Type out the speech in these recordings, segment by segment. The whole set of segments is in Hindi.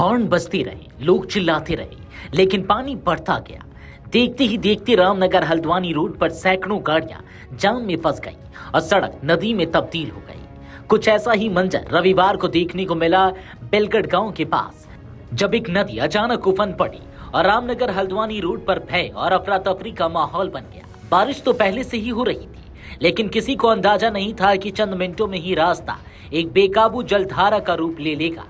हॉर्न बजते रहे, लोग चिल्लाते रहे, लेकिन पानी बढ़ता गया। देखते ही देखते रामनगर हल्द्वानी रोड पर सैकड़ों गाड़ियां जाम में फंस गईं और सड़क नदी में तब्दील हो गई। कुछ ऐसा ही मंजर रविवार को देखने को मिला बेलगढ़ गांव के पास, जब एक नदी अचानक उफन पड़ी और रामनगर हल्द्वानी रोड पर भय और अफरा तफरी का माहौल बन गया। बारिश तो पहले से ही हो रही थी, लेकिन किसी को अंदाजा नहीं था कि चंद मिनटों में ही रास्ता एक बेकाबू जलधारा का रूप ले लेगा।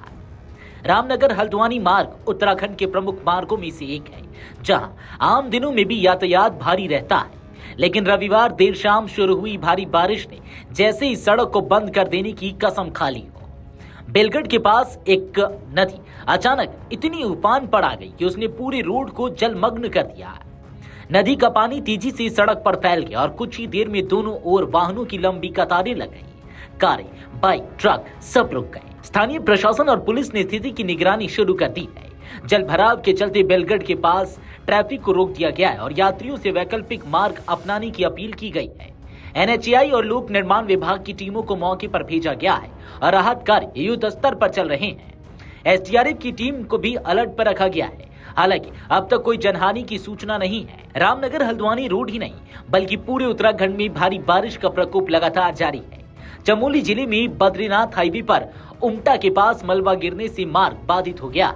रामनगर हल्द्वानी मार्ग उत्तराखंड के प्रमुख मार्गों में से एक है, जहां आम दिनों में भी यातायात भारी रहता है, लेकिन रविवार देर शाम शुरू हुई भारी बारिश ने जैसे ही सड़क को बंद कर देने की कसम खा ली हो। बेलगढ़ के पास एक नदी अचानक इतनी उफान पर आ गई कि उसने पूरे रोड को जलमग्न कर दिया। नदी का पानी तेजी से सड़क पर फैल गया और कुछ ही देर में दोनों ओर वाहनों की लंबी कतारें लग गई। कारें, बाइक, ट्रक सब रुक गए। स्थानीय प्रशासन और पुलिस ने स्थिति की निगरानी शुरू कर दी है। जल भराव के चलते बेलगढ़ के पास ट्रैफिक को रोक दिया गया है और यात्रियों से वैकल्पिक मार्ग अपनाने की अपील की गई है। एनएचएआई और लोक निर्माण विभाग की टीमों को मौके पर भेजा गया है और राहत कार्य युद्ध स्तर पर चल रहे हैं। एसडीआरएफ की टीम को भी अलर्ट पर रखा गया है। हालांकि अब तक कोई जनहानि की सूचना नहीं है। रामनगर हल्द्वानी रोड ही नहीं, बल्कि पूरे उत्तराखंड में भारी बारिश का प्रकोप लगातार जारी है। चमोली जिले में बद्रीनाथ हाईवे पर उमटा के पास मलबा गिरने से मार्ग बाधित हो गया।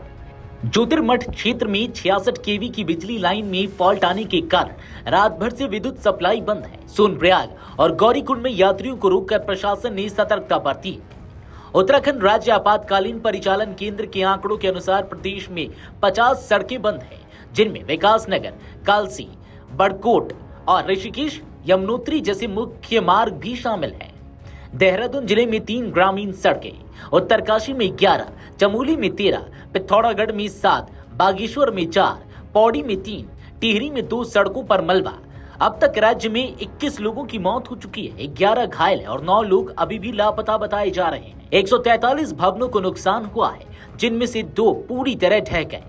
ज्योतिर्मठ क्षेत्र में 66 केवी की बिजली लाइन में फॉल्ट आने के कारण रात भर से विद्युत सप्लाई बंद है। सोनप्रयाग और गौरीकुंड में यात्रियों को रोककर प्रशासन ने सतर्कता बरती है। उत्तराखंड राज्य आपातकालीन परिचालन केंद्र के आंकड़ों के अनुसार प्रदेश में 50 सड़कें बंद हैं, जिनमें विकास नगर, कालसी, बड़कोट और ऋषिकेश यमुनोत्री जैसे मुख्य मार्ग भी शामिल हैं। देहरादून जिले में 3 ग्रामीण सड़कें, उत्तरकाशी में 11, चमोली में 13, पिथौरागढ़ में 7, बागेश्वर में 4, पौड़ी में 3, टिहरी में 2 सड़कों पर मलबा। अब तक राज्य में 21 लोगों की मौत हो चुकी है, 11 घायल है और 9 लोग अभी भी लापता बताए जा रहे हैं। 143 भवनों को नुकसान हुआ है, जिनमें से 2 पूरी तरह ढह गए।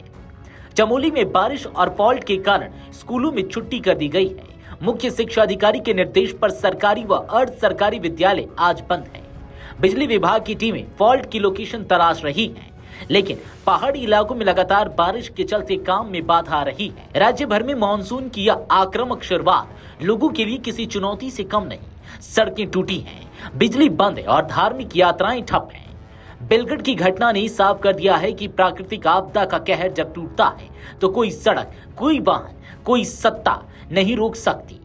चमोली में बारिश और फॉल्ट के कारण स्कूलों में छुट्टी कर दी गई है। मुख्य शिक्षा अधिकारी के निर्देश पर सरकारी व अर्ध सरकारी विद्यालय आज बंद है। बिजली विभाग की टीमें फॉल्ट की लोकेशन तलाश रही हैं, लेकिन पहाड़ी इलाकों में लगातार बारिश के चलते काम में बाधा आ रही है। राज्य भर में मानसून की यह आक्रामक शुरुआत लोगों के लिए किसी चुनौती से कम नहीं। सड़कें टूटी हैं, बिजली बंद है और धार्मिक यात्राएं ठप हैं। बेलगढ़ की घटना ने साफ कर दिया है कि प्राकृतिक आपदा का कहर जब टूटता है तो कोई सड़क, कोई वाहन, कोई सत्ता नहीं रोक सकती।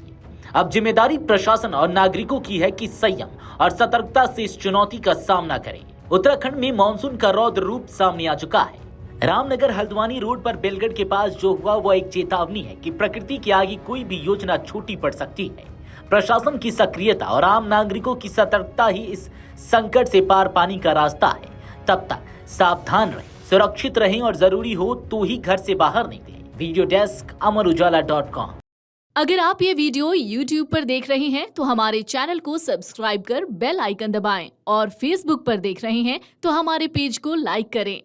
अब जिम्मेदारी प्रशासन और नागरिकों की है कि संयम और सतर्कता से इस चुनौती का सामना करें। उत्तराखंड में मानसून का रौद्र रूप सामने आ चुका है। रामनगर हल्द्वानी रोड पर बेलगढ़ के पास जो हुआ वो एक चेतावनी है कि प्रकृति के आगे कोई भी योजना छोटी पड़ सकती है। प्रशासन की सक्रियता और आम नागरिकों की सतर्कता ही इस संकट से पार पाने का रास्ता है। तब तक सावधान रहें, सुरक्षित रहें और जरूरी हो तो ही घर से बाहर निकलें। वीडियो डेस्क अमरउजाला.com। अगर आप ये वीडियो YouTube पर देख रहे हैं तो हमारे चैनल को सब्सक्राइब कर बेल आइकन दबाएं और Facebook पर देख रहे हैं तो हमारे पेज को लाइक करें।